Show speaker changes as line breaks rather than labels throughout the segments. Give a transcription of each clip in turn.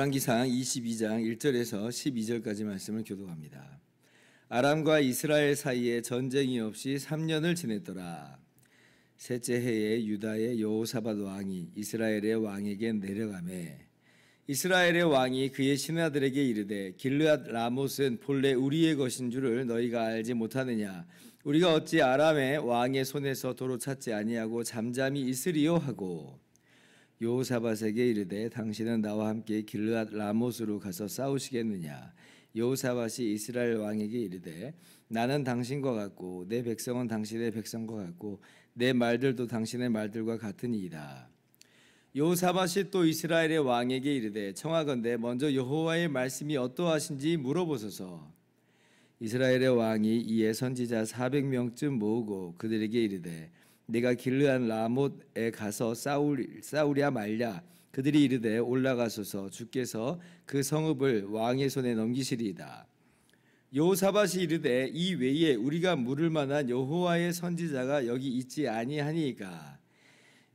열왕기상 22장 1절에서 12절까지 말씀을 교독합니다. 아람과 이스라엘 사이에 전쟁이 없이 3년을 지냈더라. 셋째 해에 유다의 여호사밧 왕이 이스라엘의 왕에게 내려가매 이스라엘의 왕이 그의 신하들에게 이르되 길르앗 라못은 본래 우리의 것인 줄을 너희가 알지 못하느냐. 우리가 어찌 아람의 왕의 손에서 도로 찾지 아니하고 잠잠히 있으리요 하고 여호사밧에게 이르되 당신은 나와 함께 길르앗 라못으로 가서 싸우시겠느냐. 여호사밧이 이스라엘 왕에게 이르되 나는 당신과 같고 내 백성은 당신의 백성과 같고 내 말들도 당신의 말들과 같으니이다. 여호사밧이 또 이스라엘의 왕에게 이르되 청하건대 먼저 여호와의 말씀이 어떠하신지 물어보소서. 이스라엘의 왕이 이에 선지자 400명쯤 모으고 그들에게 이르되 내가 길르앗 라못에 가서 싸우랴 말랴. 그들이 이르되 올라가소서. 주께서 그 성읍을 왕의 손에 넘기시리이다. 여호사밧이 이르되 이 외에 우리가 물을 만한 여호와의 선지자가 여기 있지 아니하니이까.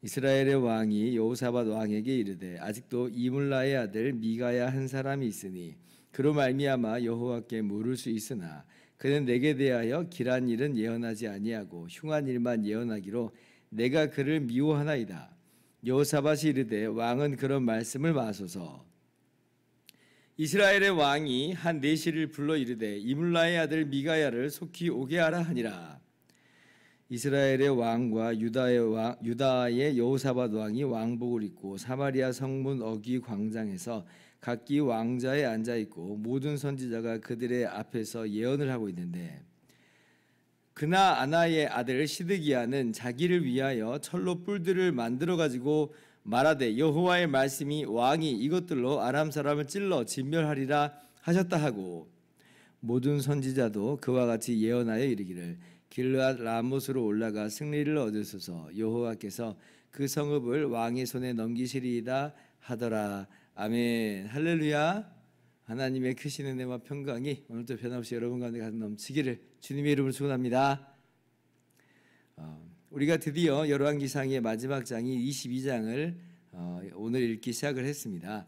이스라엘의 왕이 여호사밧 왕에게 이르되 아직도 이물라의 아들 미가야 한 사람이 있으니 그로 말미암아 여호와께 물을 수 있으나 그는 내게 대하여 길한 일은 예언하지 아니하고 흉한 일만 예언하기로 내가 그를 미워하나이다. 여호사밧이 이르되 왕은 그런 말씀을 마소서. 이스라엘의 왕이 한 내시를 불러 이르되 이물라의 아들 미가야를 속히 오게 하라 하니라. 이스라엘의 왕과 유다의 여호사밧 왕이 왕복을 입고 사마리아 성문 어귀 광장에서 각기 왕자에 앉아 있고 모든 선지자가 그들의 앞에서 예언을 하고 있는데 그나 아나의 아들 시드기야는 자기를 위하여 철로 뿔들을 만들어 가지고 말하되 여호와의 말씀이 왕이 이것들로 아람 사람을 찔러 진멸하리라 하셨다 하고 모든 선지자도 그와 같이 예언하여 이르기를 길르앗 라못으로 올라가 승리를 얻으소서. 여호와께서 그 성읍을 왕의 손에 넘기시리이다 하더라. 아멘. 할렐루야. 하나님의 크신 은혜와 평강이 오늘도 변함없이 여러분 가운데 가득 넘치기를 주님의 이름으로 축원합니다. 우리가 드디어 열왕기상의 마지막 장인 22장을 오늘 읽기 시작을 했습니다.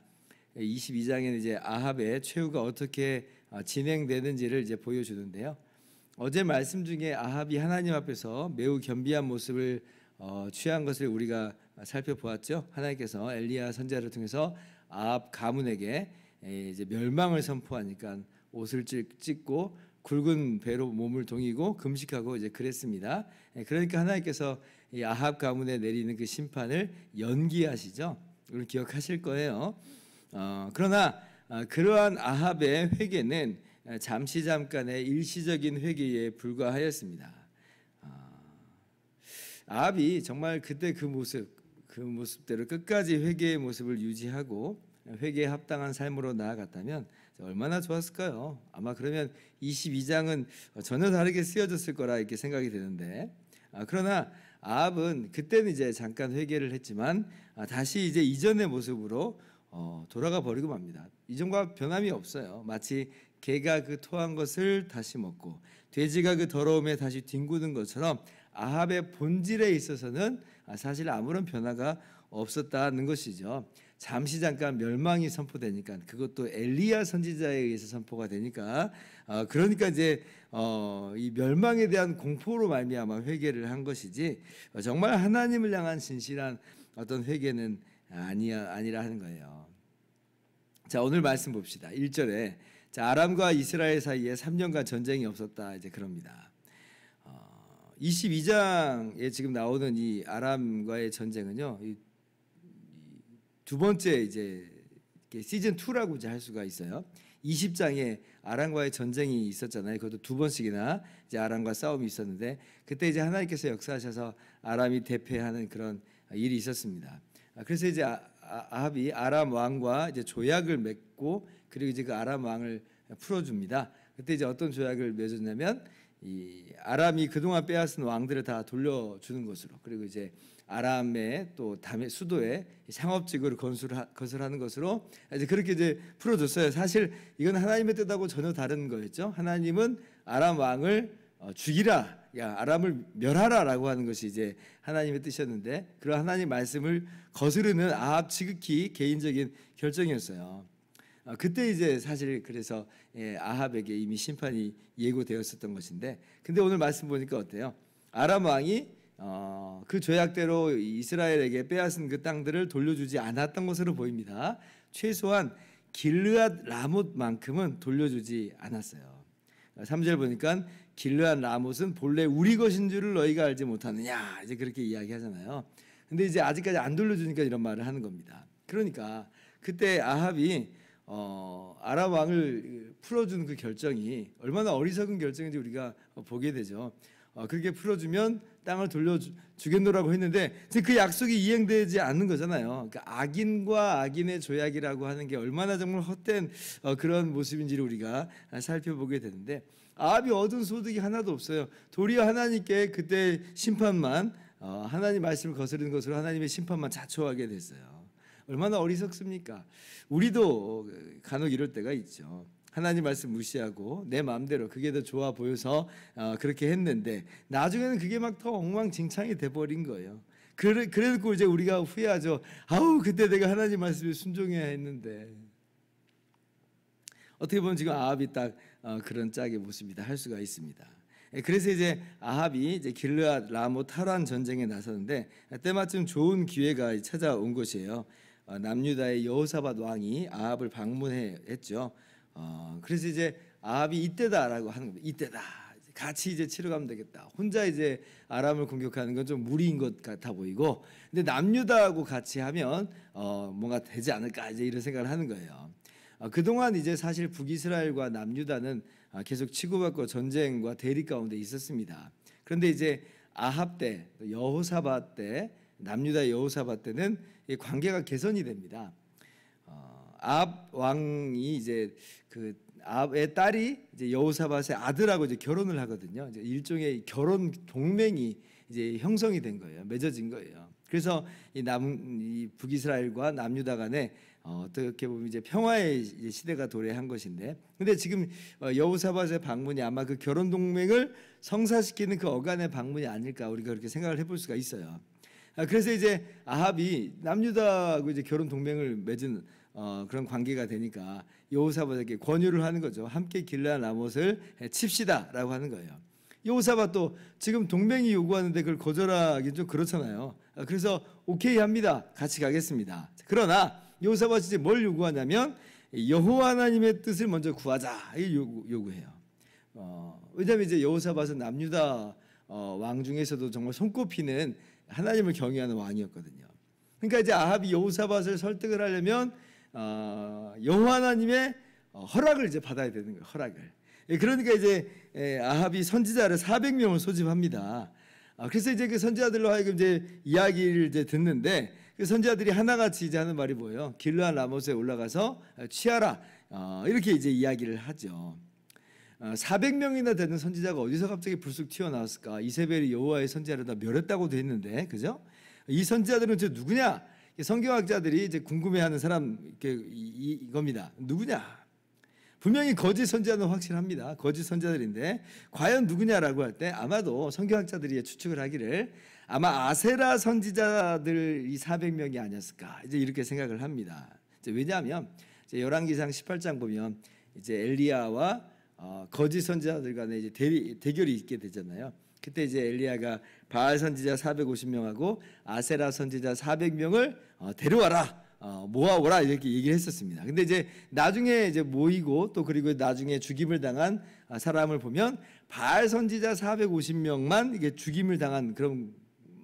22장에는 이제 아합의 최후가 어떻게 진행되는지를 이제 보여주는데요. 어제 말씀 중에 아합이 하나님 앞에서 매우 겸비한 모습을 취한 것을 우리가 살펴보았죠. 하나님께서 엘리야 선지자를 통해서 아합 가문에게 이제 멸망을 선포하니까 옷을 찢고 굵은 배로 몸을 동이고 금식하고 이제 그랬습니다. 그러니까 하나님께서 이 아합 가문에 내리는 그 심판을 연기하시죠. 이걸 기억하실 거예요. 그러나 그러한 아합의 회개는 잠깐의 일시적인 회개에 불과하였습니다. 아합이 정말 그때 그 모습대로 끝까지 회개의 모습을 유지하고 회개에 합당한 삶으로 나아갔다면 얼마나 좋았을까요? 아마 그러면 22장은 전혀 다르게 쓰여졌을 거라 이렇게 생각이 되는데 그러나 아합은 그때는 이제 잠깐 회개를 했지만 다시 이제 이전의 모습으로 돌아가 버리고 맙니다. 이전과 변함이 없어요. 마치 개가 그 토한 것을 다시 먹고 돼지가 그 더러움에 다시 뒹구는 것처럼 아합의 본질에 있어서는 사실 아무런 변화가 없었다는 것이죠. 잠시 잠깐 멸망이 선포되니까 그것도 엘리야 선지자에 의해서 선포가 되니까 그러니까 이제 이 멸망에 대한 공포로 말미암아 회개를 한 것이지 정말 하나님을 향한 진실한 어떤 회개는 아니라 하는 거예요. 자, 오늘 말씀 봅시다. 1절에 자, 아람과 이스라엘 사이에 3년간 전쟁이 없었다 이제 그럽니다. 22장에 지금 나오는 이 아람과의 전쟁은요, 두 번째 이제 시즌 2라고 이제 할 수가 있어요. 20장에 아람과의 전쟁이 있었잖아요. 그것도 두 번씩이나 이제 아람과 싸움이 있었는데 그때 이제 하나님께서 역사하셔서 아람이 대패하는 그런 일이 있었습니다. 그래서 이제 아합이 아람 왕과 이제 조약을 맺고 그리고 이제 그 아람 왕을 풀어줍니다. 그때 이제 어떤 조약을 맺었냐면 이 아람이 그동안 빼앗은 왕들을 다 돌려주는 것으로 그리고 이제 아람의 또 다메 수도에 상업지구를 건설하는 것으로 이제 그렇게 이제 풀어줬어요. 사실 이건 하나님의 뜻하고 전혀 다른 거였죠. 하나님은 아람 왕을 죽이라, 야 아람을 멸하라라고 하는 것이 이제 하나님의 뜻이었는데 그런 하나님 말씀을 거스르는 아합 지극히 개인적인 결정이었어요. 그때 이제 사실 그래서 아합에게 이미 심판이 예고되었었던 것인데, 근데 오늘 말씀 보니까 어때요? 아람 왕이 그 조약대로 이스라엘에게 빼앗은 그 땅들을 돌려주지 않았던 것으로 보입니다. 최소한 길르앗 라못만큼은 돌려주지 않았어요. 3절 보니까 길르앗 라못은 본래 우리 것인 줄을 너희가 알지 못하느냐, 이제 그렇게 이야기하잖아요. 근데 이제 아직까지 안 돌려주니까 이런 말을 하는 겁니다. 그러니까 그때 아합이 아람 왕을 풀어주는 그 결정이 얼마나 어리석은 결정인지 우리가 보게 되죠. 그렇게 풀어주면 땅을 돌려주겠노라고 했는데 그 약속이 이행되지 않는 거잖아요. 그러니까 악인과 악인의 조약이라고 하는 게 얼마나 정말 헛된 그런 모습인지를 우리가 살펴보게 되는데, 아합이 얻은 소득이 하나도 없어요. 도리어 하나님께 그때 심판만, 하나님 말씀을 거스르는 것으로 하나님의 심판만 자초하게 됐어요. 얼마나 어리석습니까? 우리도 간혹 이럴 때가 있죠. 하나님 말씀 무시하고 내 마음대로 그게 더 좋아 보여서 그렇게 했는데 나중에는 그게 막 더 엉망진창이 돼버린 거예요. 그래도 이제 우리가 후회하죠. 아우, 그때 내가 하나님 말씀에 순종해야 했는데. 어떻게 보면 지금 아합이 딱 그런 짝의 모습이다 할 수가 있습니다. 그래서 이제 아합이 이제 길르앗 라못 하란 전쟁에 나섰는데 때마침 좋은 기회가 찾아온 것이에요. 남유다의 여호사밧 왕이 아합을 방문했죠. 그래서 이제 아합이 이때다라고 하는 겁니다. 이때다. 같이 이제 치러 가면 되겠다. 혼자 이제 아람을 공격하는 건 좀 무리인 것 같아 보이고, 근데 남유다하고 같이 하면 뭔가 되지 않을까, 이제 이런 생각을 하는 거예요. 그동안 이제 사실 북이스라엘과 남유다는 계속 치고받고 전쟁과 대립 가운데 있었습니다. 그런데 이제 아합 때, 여호사밧 때, 남유다 여호사밧 때는 이 관계가 개선이 됩니다. 아합 왕이 이제 그 아합의 딸이 이제 여호사밧의 아들하고 이제 결혼을 하거든요. 이제 일종의 결혼 동맹이 이제 형성이 된 거예요. 맺어진 거예요. 그래서 이 북이스라엘과 남유다 간에 어떻게 보면 이제 평화의 이제 시대가 도래한 것인데, 근데 지금 여호사밧의 방문이 아마 그 결혼 동맹을 성사시키는 그 어간의 방문이 아닐까, 우리가 그렇게 생각을 해볼 수가 있어요. 그래서 이제 아합이 남유다하고 이제 결혼 동맹을 맺은 그런 관계가 되니까 여호사밧에게 권유를 하는 거죠. 함께 길르앗 라못을 칩시다라고 하는 거예요. 여호사밧도 지금 동맹이 요구하는데 그걸 거절하기 좀 그렇잖아요. 그래서 오케이 합니다. 같이 가겠습니다. 그러나 여호사밧이 이제 뭘 요구하냐면 여호와 하나님의 뜻을 먼저 구하자, 이 요구해요. 왜냐하면 이제 여호사밧은 남유다 왕 중에서도 정말 손꼽히는 하나님을 경외하는 왕이었거든요. 그러니까 이제 아합이 여호사밧을 설득을 하려면 여호와 하나님의 허락을 이제 받아야 되는 거예요. 허락을. 그러니까 이제 아합이 선지자를 400명을 소집합니다. 그래서 이제 그 선지자들로 하여금 이제 이야기를 이제 듣는데, 그 선지자들이 하나같이 이제 하는 말이 뭐예요? 길르앗 라못에 올라가서 취하라, 이렇게 이제 이야기를 하죠. 400명이나 되는 선지자가 어디서 갑자기 불쑥 튀어나왔을까? 이세벨이 여호와의 선지자를 다 멸했다고 돼 있는데, 그죠? 이 선지자들은 이제 누구냐? 성경학자들이 이제 궁금해하는 사람 이겁니다. 누구냐? 분명히 거짓 선지자는 확실합니다. 거짓 선지자들인데 과연 누구냐라고 할 때 아마도 성경학자들이 추측을 하기를 아마 아세라 선지자들 이 400명이 아니었을까, 이제 이렇게 생각을 합니다. 이제 왜냐하면 이제 열왕기상 18장 보면 이제 엘리야와 거짓 선지자들 간에 이제 대결이 있게 되잖아요. 그때 이제 엘리야가 바알 선지자 450명하고 아세라 선지자 400명을 데려와라, 모아오라, 이렇게 얘기를 했었습니다. 근데 이제 나중에 이제 모이고 또 그리고 나중에 죽임을 당한 사람을 보면 바알 선지자 450명만 이게 죽임을 당한 그런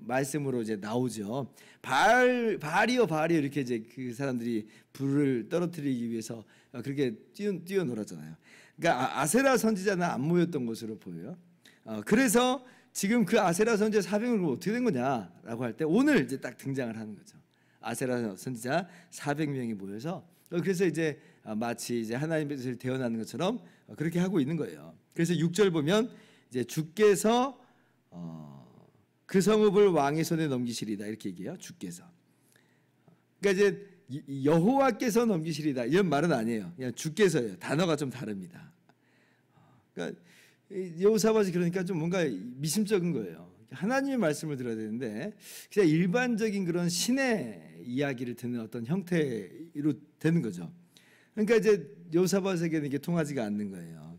말씀으로 이제 나오죠. 바알이요 이렇게 이제 그 사람들이 불을 떨어뜨리기 위해서 그렇게 뛰어놀았잖아요. 그러니까 아세라 선지자는 안 모였던 것으로 보여요. 그래서 지금 그 아세라 선지자 400명은 어떻게 된 거냐라고 할 때 오늘 이제 딱 등장을 하는 거죠. 아세라 선지자 400명이 모여서 그래서 이제 마치 이제 하나님의 뜻을 대언하는 것처럼 그렇게 하고 있는 거예요. 그래서 6절 보면 이제 주께서 그 성읍을 왕의 손에 넘기시리다, 이렇게 얘기해요. 주께서. 그러니까 이제 여호와께서 넘기시리다 이런 말은 아니에요. 그냥 주께서예요. 단어가 좀 다릅니다. 그러니까 여호사밧이 그러니까 좀 뭔가 미심쩍은 거예요. 하나님의 말씀을 들어야 되는데 그냥 일반적인 그런 신의 이야기를 듣는 어떤 형태로 되는 거죠. 그러니까 이제 여호사밧에게는 이게 통하지가 않는 거예요.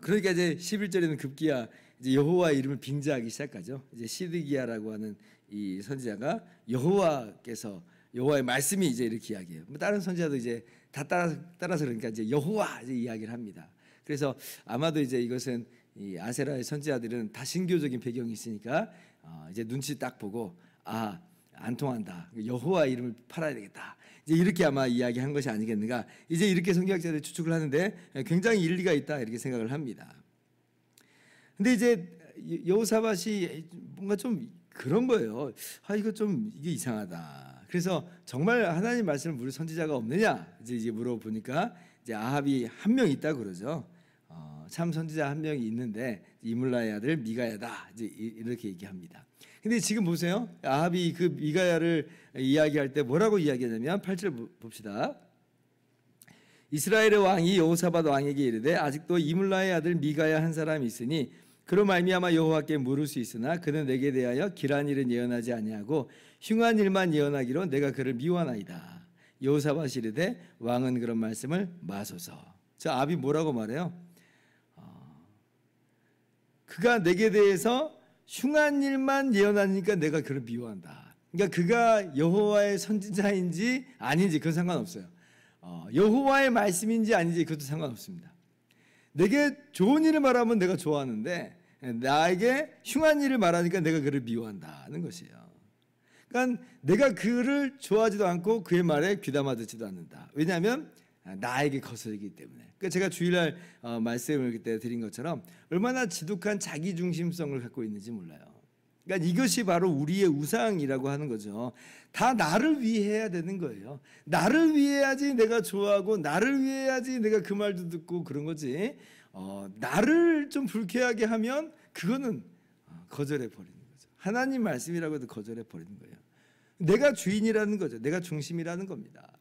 그러니까 이제 11절에는 급기야 이제 여호와의 이름을 빙자하기 시작하죠. 이제 시드기야라고 하는 이 선지자가 여호와의 말씀이 이제 이렇게 이야기해요. 뭐 다른 선지자도 이제 다 따라서 그러니까 이제 여호와 이제 이야기를 합니다. 그래서 아마도 이제 이것은 이 아세라의 선지자들은 다 신교적인 배경이 있으니까 이제 눈치 딱 보고 안 통한다. 여호와 이름을 팔아야 되겠다. 이제 이렇게 아마 이야기한 것이 아니겠는가. 이제 이렇게 성경학자들이 추측을 하는데 굉장히 일리가 있다 이렇게 생각을 합니다. 근데 이제 여호사밧이 뭔가 좀 그런 거예요. 이거 좀 이게 이상하다. 그래서 정말 하나님 말씀을 물을 선지자가 없느냐 이제 물어보니까 이제 아합이 한 명 있다 그러죠. 참 선지자 한 명이 있는데 이물라의 아들 미가야다 이제 이렇게 얘기합니다. 근데 지금 보세요. 아합이 그 미가야를 이야기할 때 뭐라고 이야기하냐면 8절 봅시다. 이스라엘의 왕이 여호사밧 왕에게 이르되 아직도 이물라의 아들 미가야 한 사람이 있으니 그로 말미암아 여호와께 물을 수 있으나 그는 내게 대하여 길한 일은 예언하지 아니하고 흉한 일만 예언하기로 내가 그를 미워하나이다. 여호사밧이 이르되 왕은 그런 말씀을 마소서. 저 아합이 뭐라고 말해요? 그가 내게 대해서 흉한 일만 예언하니까 내가 그를 미워한다. 그러니까 그가 여호와의 선지자인지 아닌지 그건 상관없어요. 여호와의 말씀인지 아닌지 그것도 상관없습니다. 내게 좋은 일을 말하면 내가 좋아하는데 나에게 흉한 일을 말하니까 내가 그를 미워한다는 것이에요. 그러니까 내가 그를 좋아하지도 않고 그의 말에 귀담아 듣지도 않는다. 왜냐하면 나에게 거슬리기 때문에. 그러니까 제가 주일날 말씀을 그때 드린 것처럼 얼마나 지독한 자기중심성을 갖고 있는지 몰라요. 그러니까 이것이 바로 우리의 우상이라고 하는 거죠. 다 나를 위해 해야 되는 거예요. 나를 위해 해야지 내가 좋아하고 나를 위해 해야지 내가 그 말도 듣고 그런 거지. 나를 좀 불쾌하게 하면 그거는 거절해 버리는 거죠. 하나님 말씀이라고 해도 거절해 버리는 거예요. 내가 주인이라는 거죠. 내가 중심이라는 겁니다.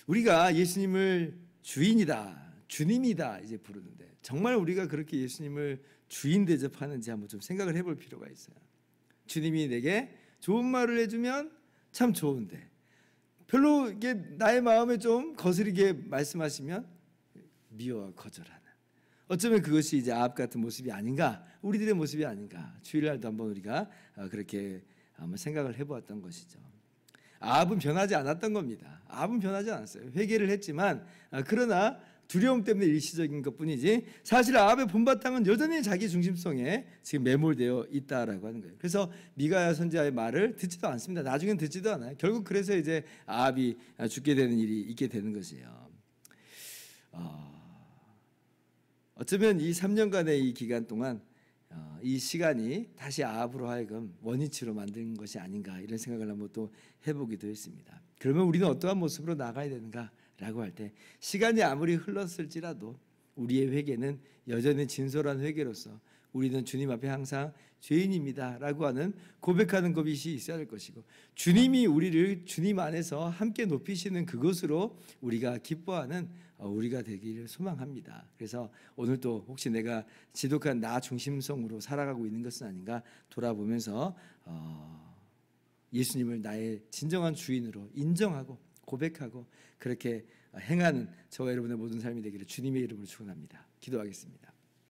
우리가 예수님을 주인이다, 주님이다 이제 부르는데 정말 우리가 그렇게 예수님을 주인 대접하는지 한번 좀 생각을 해볼 필요가 있어요. 주님이 내게 좋은 말을 해주면 참 좋은데 별로 이게 나의 마음에 좀 거스리게 말씀하시면 미워하고 거절하는. 어쩌면 그것이 이제 아합 같은 모습이 아닌가, 우리들의 모습이 아닌가. 주일날도 한번 우리가 그렇게 한번 생각을 해보았던 것이죠. 아합은 변하지 않았던 겁니다. 아합은 변하지 않았어요. 회개를 했지만 그러나 두려움 때문에 일시적인 것뿐이지 사실 아합의 본바탕은 여전히 자기 중심성에 지금 매몰되어 있다라고 하는 거예요. 그래서 미가야 선지자의 말을 듣지도 않습니다. 나중엔 듣지도 않아요. 결국 그래서 이제 아합이 죽게 되는 일이 있게 되는 것이에요. 어쩌면 이 3년간의 이 기간 동안 이 시간이 다시 아합으로 하여금 원위치로 만든 것이 아닌가 이런 생각을 한번 또 해보기도 했습니다. 그러면 우리는 어떠한 모습으로 나가야 되는가라고 할 때 시간이 아무리 흘렀을지라도 우리의 회개는 여전히 진솔한 회개로서 우리는 주님 앞에 항상 죄인입니다라고 하는 고백하는 것이 있어야 할 것이고 주님이 우리를 주님 안에서 함께 높이시는 그것으로 우리가 기뻐하는 우리가 되기를 소망합니다. 그래서 오늘 또 혹시 내가 지독한 나 중심성으로 살아가고 있는 것은 아닌가 돌아보면서 예수님을 나의 진정한 주인으로 인정하고 고백하고 그렇게 행하는 저와 여러분의 모든 삶이 되기를 주님의 이름으로 축원합니다. 기도하겠습니다.